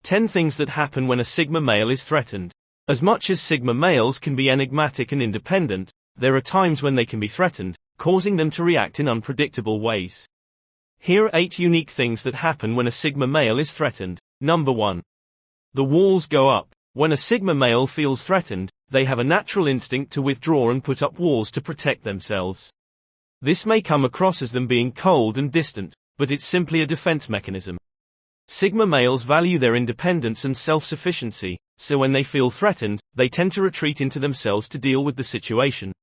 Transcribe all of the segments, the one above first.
10 things that happen when a Sigma male is threatened. As much as Sigma males can be enigmatic and independent, there are times when they can be threatened, causing them to react in unpredictable ways. Here are 8 unique things that happen when a Sigma male is threatened. Number 1. The walls go up. When a Sigma male feels threatened, they have a natural instinct to withdraw and put up walls to protect themselves. This may come across as them being cold and distant, but it's simply a defense mechanism. Sigma males value their independence and self-sufficiency, so when they feel threatened, they tend to retreat into themselves to deal with the situation.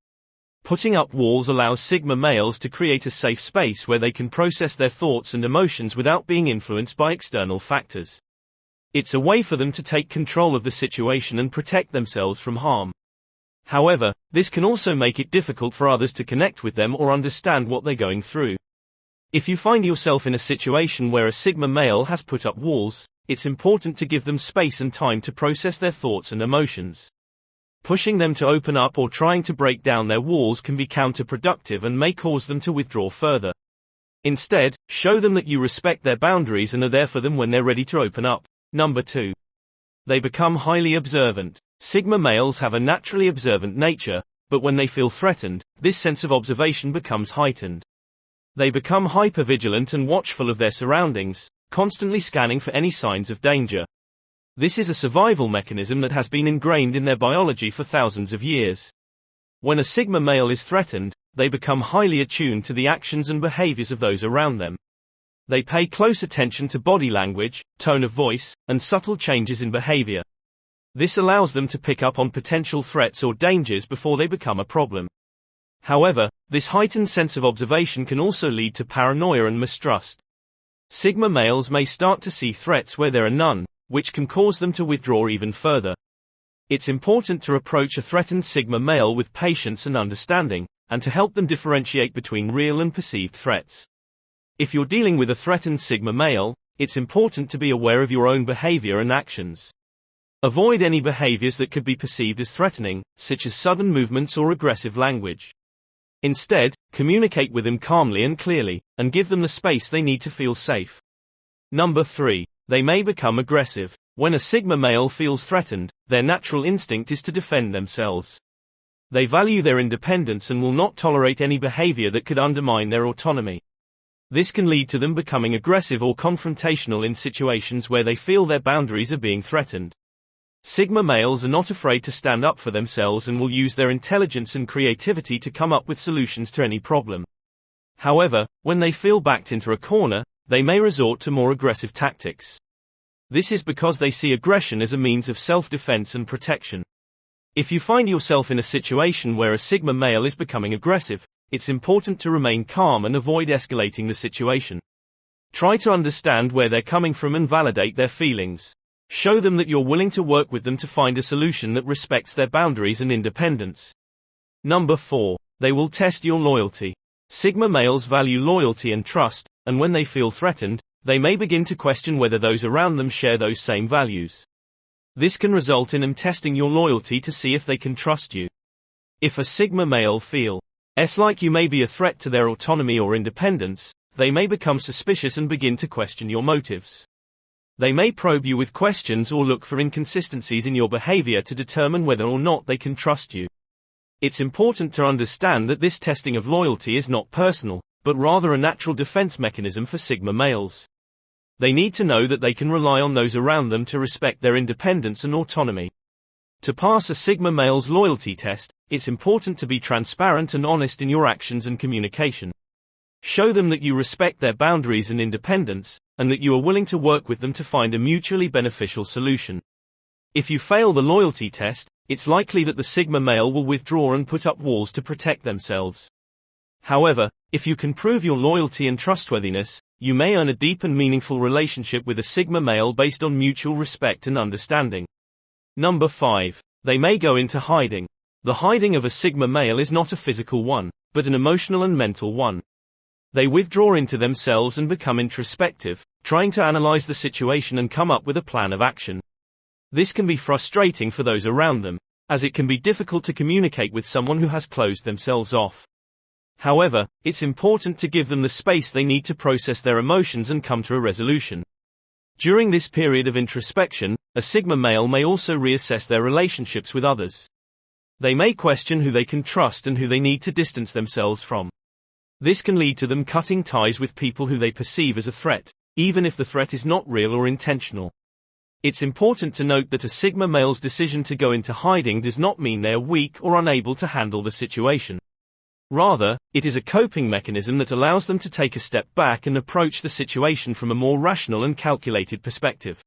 Putting up walls allows Sigma males to create a safe space where they can process their thoughts and emotions without being influenced by external factors. It's a way for them to take control of the situation and protect themselves from harm. However, this can also make it difficult for others to connect with them or understand what they're going through. If you find yourself in a situation where a Sigma male has put up walls, it's important to give them space and time to process their thoughts and emotions. Pushing them to open up or trying to break down their walls can be counterproductive and may cause them to withdraw further. Instead, show them that you respect their boundaries and are there for them when they're ready to open up. Number 2. They become highly observant. Sigma males have a naturally observant nature, but when they feel threatened, this sense of observation becomes heightened. They become hypervigilant and watchful of their surroundings, constantly scanning for any signs of danger. This is a survival mechanism that has been ingrained in their biology for thousands of years. When a Sigma male is threatened, they become highly attuned to the actions and behaviors of those around them. They pay close attention to body language, tone of voice, and subtle changes in behavior. This allows them to pick up on potential threats or dangers before they become a problem. However, this heightened sense of observation can also lead to paranoia and mistrust. Sigma males may start to see threats where there are none, which can cause them to withdraw even further. It's important to approach a threatened Sigma male with patience and understanding, and to help them differentiate between real and perceived threats. If you're dealing with a threatened Sigma male, it's important to be aware of your own behavior and actions. Avoid any behaviors that could be perceived as threatening, such as sudden movements or aggressive language. Instead, communicate with them calmly and clearly, and give them the space they need to feel safe. Number 3. They may become aggressive. When a Sigma male feels threatened, their natural instinct is to defend themselves. They value their independence and will not tolerate any behavior that could undermine their autonomy. This can lead to them becoming aggressive or confrontational in situations where they feel their boundaries are being threatened. Sigma males are not afraid to stand up for themselves and will use their intelligence and creativity to come up with solutions to any problem. However, when they feel backed into a corner, they may resort to more aggressive tactics. This is because they see aggression as a means of self-defense and protection. If you find yourself in a situation where a Sigma male is becoming aggressive, it's important to remain calm and avoid escalating the situation. Try to understand where they're coming from and validate their feelings. Show them that you're willing to work with them to find a solution that respects their boundaries and independence. Number 4. They will test your loyalty. Sigma males value loyalty and trust, and when they feel threatened, they may begin to question whether those around them share those same values. This can result in them testing your loyalty to see if they can trust you. If a Sigma male feels like you may be a threat to their autonomy or independence, they may become suspicious and begin to question your motives. They may probe you with questions or look for inconsistencies in your behavior to determine whether or not they can trust you. It's important to understand that this testing of loyalty is not personal, but rather a natural defense mechanism for Sigma males. They need to know that they can rely on those around them to respect their independence and autonomy. To pass a Sigma male's loyalty test, it's important to be transparent and honest in your actions and communication. Show them that you respect their boundaries and independence, and that you are willing to work with them to find a mutually beneficial solution. If you fail the loyalty test, it's likely that the Sigma male will withdraw and put up walls to protect themselves. However, if you can prove your loyalty and trustworthiness, you may earn a deep and meaningful relationship with a Sigma male based on mutual respect and understanding. Number 5. They may go into hiding. The hiding of a Sigma male is not a physical one, but an emotional and mental one. They withdraw into themselves and become introspective, trying to analyze the situation and come up with a plan of action. This can be frustrating for those around them, as it can be difficult to communicate with someone who has closed themselves off. However, it's important to give them the space they need to process their emotions and come to a resolution. During this period of introspection, a Sigma male may also reassess their relationships with others. They may question who they can trust and who they need to distance themselves from. This can lead to them cutting ties with people who they perceive as a threat, even if the threat is not real or intentional. It's important to note that a Sigma male's decision to go into hiding does not mean they are weak or unable to handle the situation. Rather, it is a coping mechanism that allows them to take a step back and approach the situation from a more rational and calculated perspective.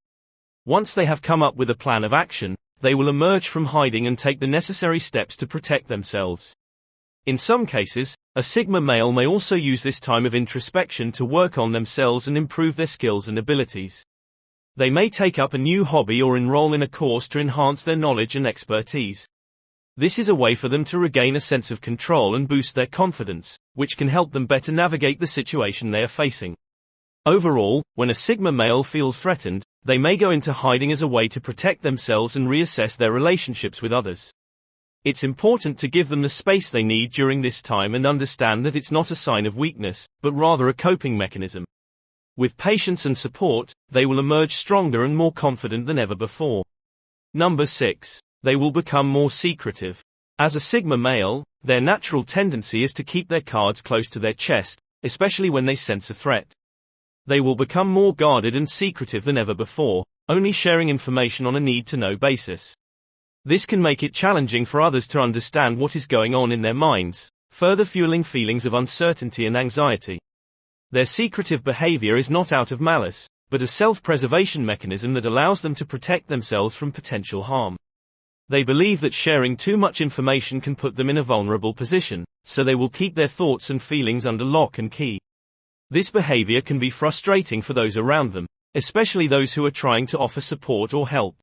Once they have come up with a plan of action, they will emerge from hiding and take the necessary steps to protect themselves. In some cases, a Sigma male may also use this time of introspection to work on themselves and improve their skills and abilities. They may take up a new hobby or enroll in a course to enhance their knowledge and expertise. This is a way for them to regain a sense of control and boost their confidence, which can help them better navigate the situation they are facing. Overall, when a Sigma male feels threatened, they may go into hiding as a way to protect themselves and reassess their relationships with others. It's important to give them the space they need during this time and understand that it's not a sign of weakness, but rather a coping mechanism. With patience and support, they will emerge stronger and more confident than ever before. Number 6. They will become more secretive. As a Sigma male, their natural tendency is to keep their cards close to their chest, especially when they sense a threat. They will become more guarded and secretive than ever before, only sharing information on a need-to-know basis. This can make it challenging for others to understand what is going on in their minds, further fueling feelings of uncertainty and anxiety. Their secretive behavior is not out of malice, but a self-preservation mechanism that allows them to protect themselves from potential harm. They believe that sharing too much information can put them in a vulnerable position, so they will keep their thoughts and feelings under lock and key. This behavior can be frustrating for those around them, especially those who are trying to offer support or help.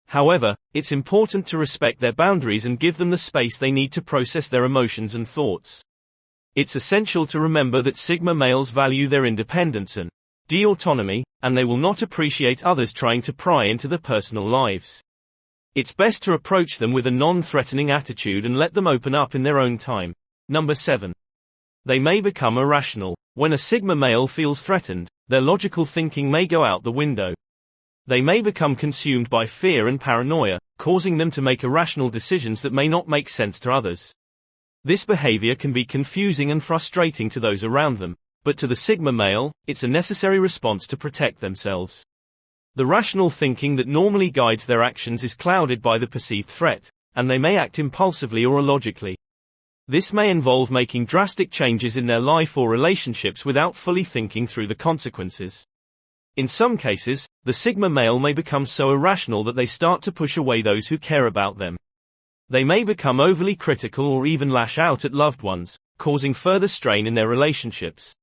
However, it's important to respect their boundaries and give them the space they need to process their emotions and thoughts. It's essential to remember that Sigma males value their independence and autonomy, and they will not appreciate others trying to pry into their personal lives. It's best to approach them with a non-threatening attitude and let them open up in their own time. Number 7. They may become irrational. When a Sigma male feels threatened, their logical thinking may go out the window. They may become consumed by fear and paranoia, causing them to make irrational decisions that may not make sense to others. This behavior can be confusing and frustrating to those around them, but to the Sigma male, it's a necessary response to protect themselves. The rational thinking that normally guides their actions is clouded by the perceived threat, and they may act impulsively or illogically. This may involve making drastic changes in their life or relationships without fully thinking through the consequences. In some cases, the Sigma male may become so irrational that they start to push away those who care about them. They may become overly critical or even lash out at loved ones, causing further strain in their relationships.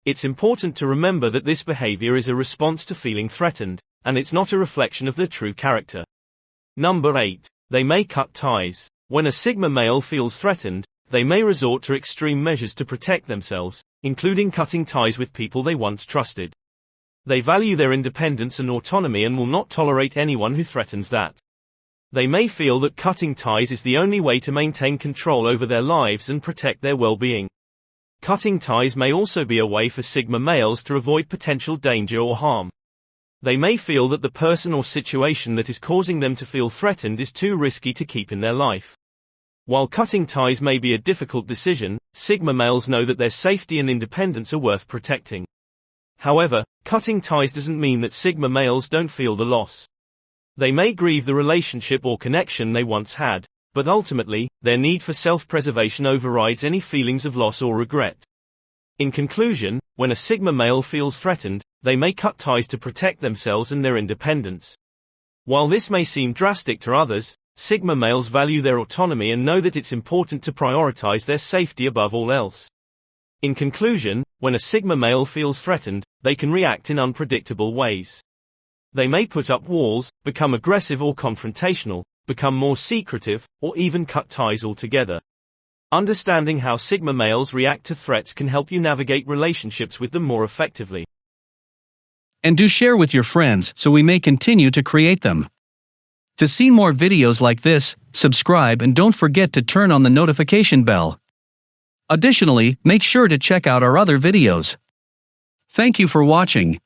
It's important to remember that this behavior is a response to feeling threatened, and it's not a reflection of their true character. Number 8. They may cut ties. When a Sigma male feels threatened, they may resort to extreme measures to protect themselves, including cutting ties with people they once trusted. They value their independence and autonomy and will not tolerate anyone who threatens that. They may feel that cutting ties is the only way to maintain control over their lives and protect their well-being. Cutting ties may also be a way for Sigma males to avoid potential danger or harm. They may feel that the person or situation that is causing them to feel threatened is too risky to keep in their life. While cutting ties may be a difficult decision, Sigma males know that their safety and independence are worth protecting. However, cutting ties doesn't mean that Sigma males don't feel the loss. They may grieve the relationship or connection they once had, but ultimately, their need for self-preservation overrides any feelings of loss or regret. In conclusion, when a Sigma male feels threatened, they may cut ties to protect themselves and their independence. While this may seem drastic to others, Sigma males value their autonomy and know that it's important to prioritize their safety above all else. In conclusion, when a Sigma male feels threatened, they can react in unpredictable ways. They may put up walls, become aggressive or confrontational, become more secretive, or even cut ties altogether. Understanding how Sigma males react to threats can help you navigate relationships with them more effectively. And do share with your friends so we may continue to create them. To see more videos like this, subscribe and don't forget to turn on the notification bell. Additionally, make sure to check out our other videos. Thank you for watching.